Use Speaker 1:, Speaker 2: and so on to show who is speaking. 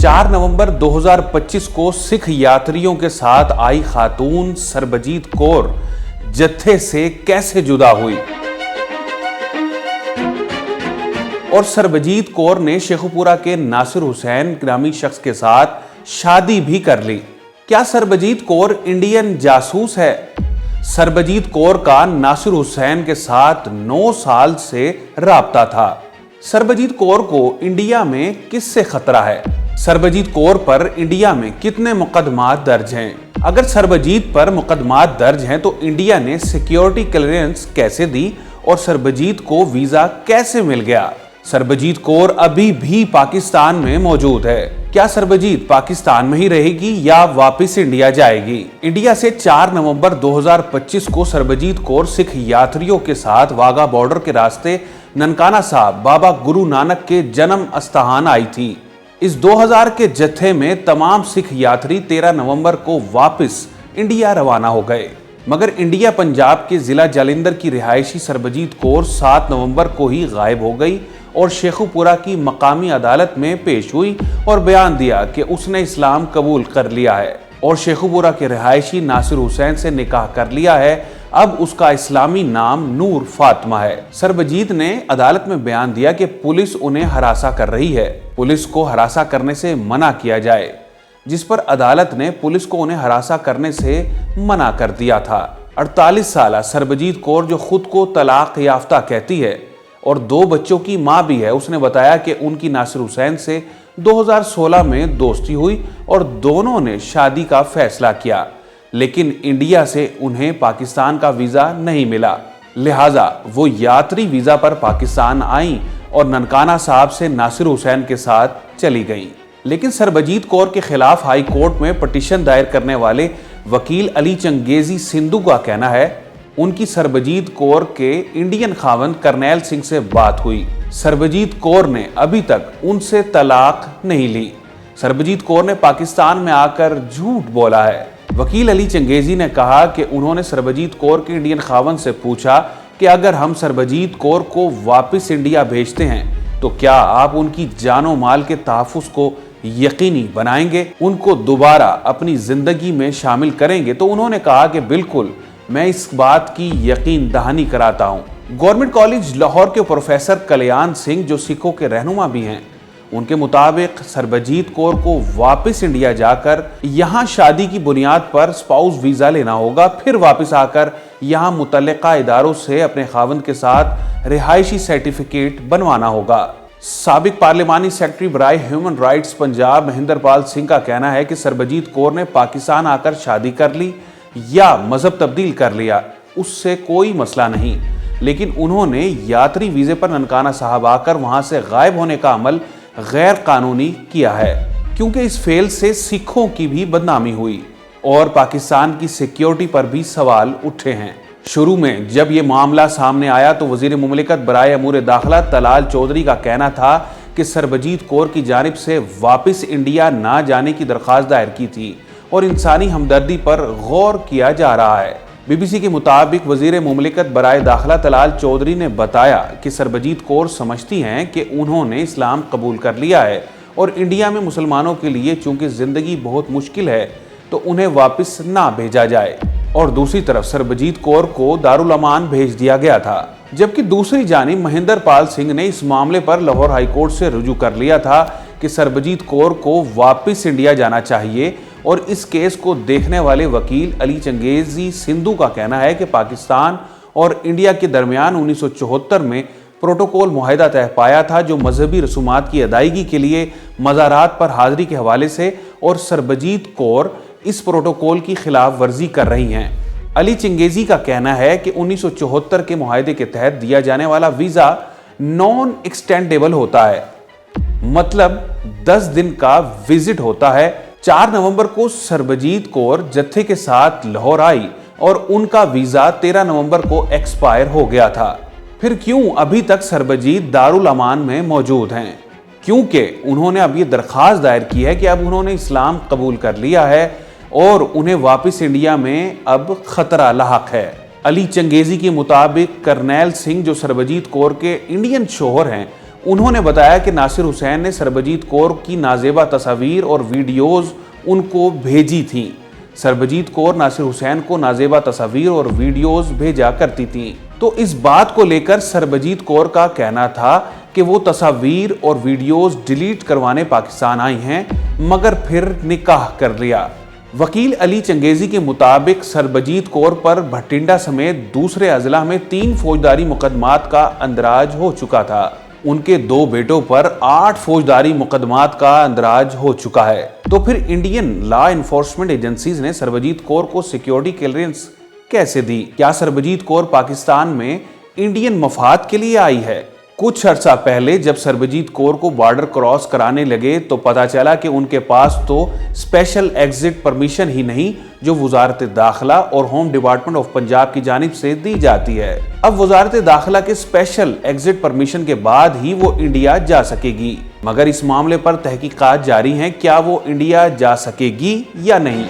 Speaker 1: 4 नवंबर 2025 को सिख यात्रियों के साथ आई खातून सरबजीत कौर जत्थे से कैसे जुदा हुई और सरबजीत कौर ने शेखुपुरा के नासिर हुसैन नामी शख्स के साथ शादी भी कर ली। क्या सरबजीत कौर इंडियन जासूस है? सरबजीत कौर का नासिर हुसैन के साथ 9 साल से राब्ता था। सरबजीत कौर को इंडिया में किससे खतरा है? सरबजीत कौर पर इंडिया में कितने मुकदमात दर्ज हैं? अगर सरबजीत पर मुकदमात दर्ज हैं तो इंडिया ने सिक्योरिटी क्लियरेंस कैसे दी और सरबजीत को वीजा कैसे मिल गया? सरबजीत कौर अभी भी पाकिस्तान में मौजूद है। क्या सरबजीत पाकिस्तान में ही रहेगी या वापस इंडिया जाएगी? इंडिया से 4 नवंबर 2025 को सरबजीत कौर सिख यात्रियों के साथ वाघा बॉर्डर के रास्ते ननकाना साहब बाबा गुरु नानक के जन्म स्थान आई थी। इस 2000 के जत्थे में तमाम सिख यात्री 13 नवंबर को वापस इंडिया रवाना हो गए, मगर इंडिया पंजाब के जिला जालंधर की रिहायशी सरबजीत कौर 7 नवंबर को ही गायब हो गई और शेखुपुरा की मकामी अदालत में पेश हुई और बयान दिया कि उसने इस्लाम कबूल कर लिया है और शेखुपुरा के रिहायशी नासिर हुसैन से निकाह कर लिया है। अब उसका इस्लामी नाम नूर फातिमा है। सरबजीत ने अदालत में बयान दिया कि पुलिस उन्हें हरासा कर रही है, पुलिस को हरासा करने से मना किया जाए, जिस पर अदालत ने पुलिस को उन्हें हरासा करने से मना कर दिया था। 48 साल सरबजीत कौर जो खुद को तलाक याफ्ता कहती है और 2 बच्चों की मां भी है, उसने बताया कि उनकी नासिर हुसैन से 2016 में दोस्ती हुई और दोनों ने शादी का फैसला किया, लेकिन इंडिया से उन्हें पाकिस्तान का वीजा नहीं मिला, लिहाजा वो यात्री वीजा पर पाकिस्तान आई और ननकाना साहब से नासिर हुसैन के साथ चली गईं। लेकिन सरबजीत कौर के खिलाफ हाई कोर्ट में पिटीशन दायर करने वाले वकील अली चंगेजी सिंधु का कहना है उनकी सरबजीत कौर के इंडियन खावंद करनैल सिंह से बात हुई। सरबजीत कौर ने अभी तक उनसे तलाक नहीं ली। सरबजीत कौर ने पाकिस्तान में आकर झूठ बोला है। वकील अली चंगेजी ने कहा कि उन्होंने सरबजीत कौर के इंडियन खावंद से पूछा कि अगर हम सरबजीत कौर को वापस इंडिया भेजते हैं तो क्या आप उनकी जानो माल के तहफ़्फ़ुज़ को यकीनी बनाएंगे, उनको दोबारा अपनी जिंदगी में शामिल करेंगे? तो उन्होंने कहा कि बिल्कुल, मैं इस बात की यकीन दहानी कराता हूँ। गवर्नमेंट कॉलेज लाहौर के प्रोफेसर कल्याण सिंह जो सिखों के रहनुमा भी हैं, उनके मुताबिक सरबजीत कौर को वापस इंडिया जाकर यहाँ शादी की बुनियाद पर स्पाउस वीज़ा लेना होगा, फिर वापस आकर यहाँ मुतल्लिका इदारों से अपने खावंद के साथ रिहायशी सर्टिफिकेट बनवाना होगा। साबिक पार्लिमानी सेक्रेटरी बराए ह्यूमन राइट्स पंजाब महेंद्र पाल सिंह का कहना है कि सरबजीत कौर ने पाकिस्तान आकर शादी कर ली या मजहब तब्दील कर लिया, उससे कोई मसला नहीं, लेकिन उन्होंने यात्री वीज़े पर ननकाना साहब आकर वहाँ से गायब होने का अमल गैर कानूनी किया है, क्योंकि इस फेल से सिखों की भी बदनामी हुई और पाकिस्तान की सिक्योरिटी पर भी सवाल उठे हैं। शुरू में जब ये मामला सामने आया तो वज़ीर मुमलिकत बराए अमूर दाखिला तलाल चौधरी का कहना था कि सरबजीत कौर की जानिब से वापस इंडिया ना जाने की दरख्वास्त दायर की थी और इंसानी हमदर्दी पर गौर किया जा रहा है। BBC के मुताबिक वज़ीर मुमलिकत बराए दाखिला तलाल चौधरी ने बताया कि सरबजीत कौर समझती हैं कि उन्होंने इस्लाम कबूल कर लिया है और इंडिया में मुसलमानों के लिए चूंकि ज़िंदगी बहुत मुश्किल है तो उन्हें वापस ना भेजा जाए, और दूसरी तरफ सरबजीत कौर को दारुल अमान भेज दिया गया था। जबकि दूसरी जानिब महेंद्र पाल सिंह ने इस मामले पर लाहौर हाई कोर्ट से रुजू कर लिया था कि सरबजीत कौर को वापस इंडिया जाना चाहिए, और इस केस को देखने वाले वकील अली चंगेजी सिंधु का कहना है कि पाकिस्तान और इंडिया के दरमियान 1974 में प्रोटोकॉल मुआहदा तय पाया था जो मजहबी रसूमात की अदायगी के लिए मज़ारात पर हाज़िरी के हवाले से, और सरबजीत कौर इस प्रोटोकॉल की खिलाफ वर्जी कर रही हैं। अली चंगेजी का कहना है कि 1974 के मुआहदे के तहत दिया जाने वाला वीज़ा नॉन एक्सटेंडेबल होता है, मतलब 10 दिन का विजिट होता है। 4 नवंबर को सरबजीत कौर जत्थे के साथ लाहौर आई और उनका वीज़ा 13 नवंबर को एक्सपायर हो गया था। फिर क्यों अभी तक सरबजीत दारुल अमान में मौजूद हैं? क्योंकि उन्होंने अब ये दरख्वास्त दायर की है कि अब उन्होंने इस्लाम कबूल कर लिया है और उन्हें वापस इंडिया में अब खतरा लाहक है। अली चंगेजी के मुताबिक करनैल सिंह जो सरबजीत कौर के इंडियन शोहर हैं, उन्होंने बताया कि नासिर हुसैन ने सरबजीत कौर की नाजेबा तस्वीर और वीडियोज उनको भेजी थी। सरबजीत कौर नासिर हुसैन को नाजेबा तस्वीर और वीडियोज भेजा करती थी। तो इस बात को लेकर सरबजीत कौर का कहना था कि वो तस्वीर और वीडियोज डिलीट करवाने पाकिस्तान आई हैं, मगर फिर निकाह कर लिया। वकील अली चंगेजी के मुताबिक सरबजीत कौर पर भटिंडा समेत दूसरे अजला में 3 फौजदारी मुकदमात का अंदराज हो चुका था। उनके 2 बेटों पर 8 फौजदारी मुकदमात का अंदराज हो चुका है। तो फिर इंडियन लॉ एनफोर्समेंट एजेंसीज ने सरबजीत कौर को सिक्योरिटी क्लियरेंस कैसे दी? क्या सरबजीत कौर पाकिस्तान में इंडियन मफाद के लिए आई है? कुछ अर्सा पहले जब सरबजीत कौर को बॉर्डर क्रॉस कराने लगे तो पता चला कि उनके पास तो स्पेशल एग्जिट परमिशन ही नहीं जो वजारत दाखिला और होम डिपार्टमेंट ऑफ पंजाब की जानिब से दी जाती है। अब वजारत दाखिला के स्पेशल एग्जिट परमिशन के बाद ही वो इंडिया जा सकेगी, मगर इस मामले पर तहकीकात जारी हैं, क्या वो इंडिया जा सकेगी या नहीं।